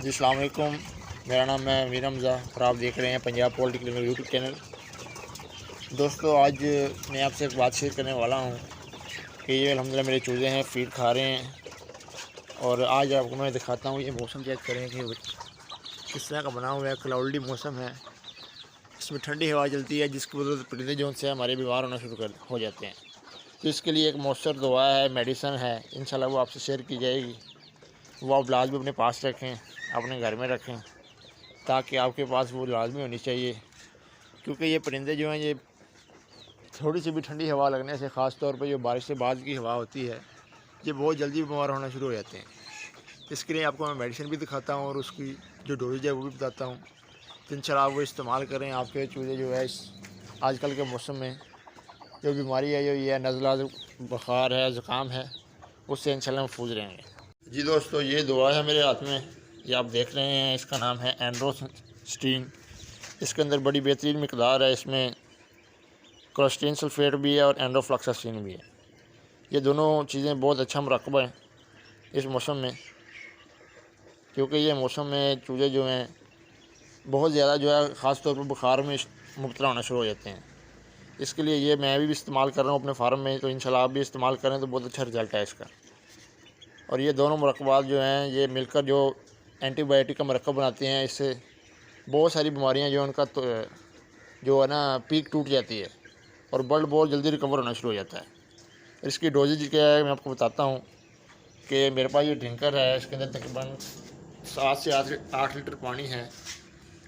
जी अस्सलाम वालेकुम, मेरा नाम है मीर हमज़ा और आप देख रहे हैं Punjab poultry clinic YouTube channel. दोस्तों, आज मैं आपसे एक बात शेयर करने वाला हूँ कि ये अल्हम्दुलिल्लाह मेरे चूज़े हैं, फीड खा रहे हैं। और आज आपको मैं दिखाता हूँ, ये मौसम चेक करें कि किस तरह का बना हुआ है। क्लाउडी मौसम है, इसमें ठंडी हवा चलती है, जिसकी वजह से परिंदे जो से हमारे बीमार होना शुरू हो जाते हैं। तो इसके लिए एक मौसर दवा है, मेडिसन है, इंशाल्लाह वो आपसे शेयर की जाएगी। वो आप लाजमी अपने पास रखें, अपने घर में रखें, ताकि आपके पास वो लाजमी होनी चाहिए। क्योंकि ये परिंदे जो हैं, ये थोड़ी सी भी ठंडी हवा लगने से, ख़ास तौर पर जो बारिश से बाद की हवा होती है, ये बहुत जल्दी बीमार होना शुरू हो जाते हैं। इसके लिए आपको मैं मेडिसिन भी दिखाता हूँ और उसकी जो डोज है वो भी बताता हूँ। तो इंशाल्लाह आप वो इस्तेमाल करें। आपके चूज़े जो है इस आजकल के मौसम में जो बीमारी है, जो ये नज़ला, बुखार है, ज़ुकाम है, उससे इंशाल्लाह महफूज रहेंगे। जी दोस्तों, ये दवा है मेरे हाथ में, ये आप देख रहे हैं। इसका नाम है एंड्रोस्टीन। इसके अंदर बड़ी बेहतरीन मिकदार है, इसमें क्लोस्ट्रीन सल्फेट भी है और एंड्रोफ्लॉक्सासिन भी है। ये दोनों चीज़ें बहुत अच्छा मरकबा है इस मौसम में, क्योंकि ये मौसम में चूज़े जो हैं बहुत ज़्यादा जो है ख़ास तौर पर बुखार में मुब्तला होना शुरू हो जाते हैं। इसके लिए ये मैं भी इस्तेमाल कर रहा हूँ अपने फार्म में, तो इंशाल्लाह आप भी इस्तेमाल करें तो बहुत अच्छा रिज़ल्ट है इसका। और ये दोनों मरकबात जो हैं, ये मिलकर जो एंटीबायोटिक का मरकब बनाते हैं, इससे बहुत सारी बीमारियां जो उनका तो जो है ना पीक टूट जाती है और ब्लड बहुत जल्दी रिकवर होना शुरू हो जाता है। इसकी डोजेज क्या है मैं आपको बताता हूँ कि मेरे पास ये ड्रिंकर है, इसके अंदर तकरीबन 7 से 8 लीटर पानी है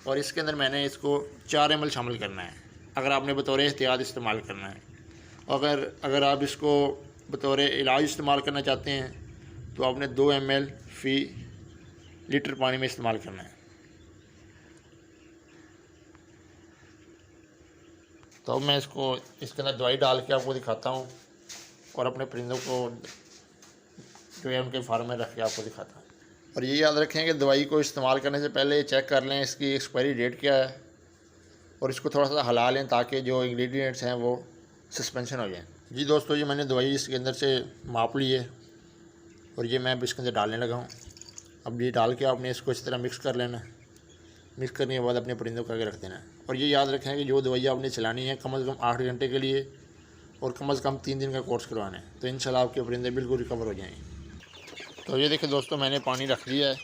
और इसके अंदर मैंने इसको 4 ml शामिल करना है, अगर आपने बतौर एहतियात इस्तेमाल करना है। अगर आप इसको बतौर इलाज इस्तेमाल करना चाहते हैं तो आपने 2 ml फ़ी लीटर पानी में इस्तेमाल करना है। तो अब मैं इसके अंदर दवाई डाल के आपको दिखाता हूँ और अपने परिंदों को जो है उनके फार्म में रख के आपको दिखाता हूँ। और ये याद रखें कि दवाई को इस्तेमाल करने से पहले चेक कर लें इसकी एक्सपायरी डेट क्या है और इसको थोड़ा सा हिला लें ताकि जो इंग्रेडिएंट्स हैं वो सस्पेंशन हो जाएं। जी दोस्तों, ये मैंने दवाई इसके अंदर से माप ली है और ये मैं इसके अंदर डालने लगा हूँ। अब ये डाल के आपने इसको इस तरह मिक्स कर लेना है। मिक्स करने के बाद अपने परिंदों को आगे रख देना है। और ये याद रखें कि जो दवाई आपने चलानी है कम से कम 8 घंटे के लिए और कम से कम 3 दिन का कोर्स करवाना है, तो इंशाल्लाह आपके परिंदे बिल्कुल रिकवर हो जाएंगे। तो ये देखिए दोस्तों, मैंने पानी रख दिया है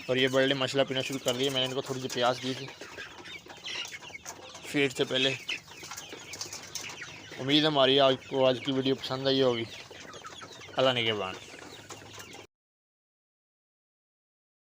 और ये बड़े माशाल्लाह पीना शुरू कर दिया। मैंने इनको थोड़ी सी प्यास दी थी फीड से पहले। उम्मीद है हमारी आपको आज की वीडियो पसंद आई होगी। अल्लाह निगहबान।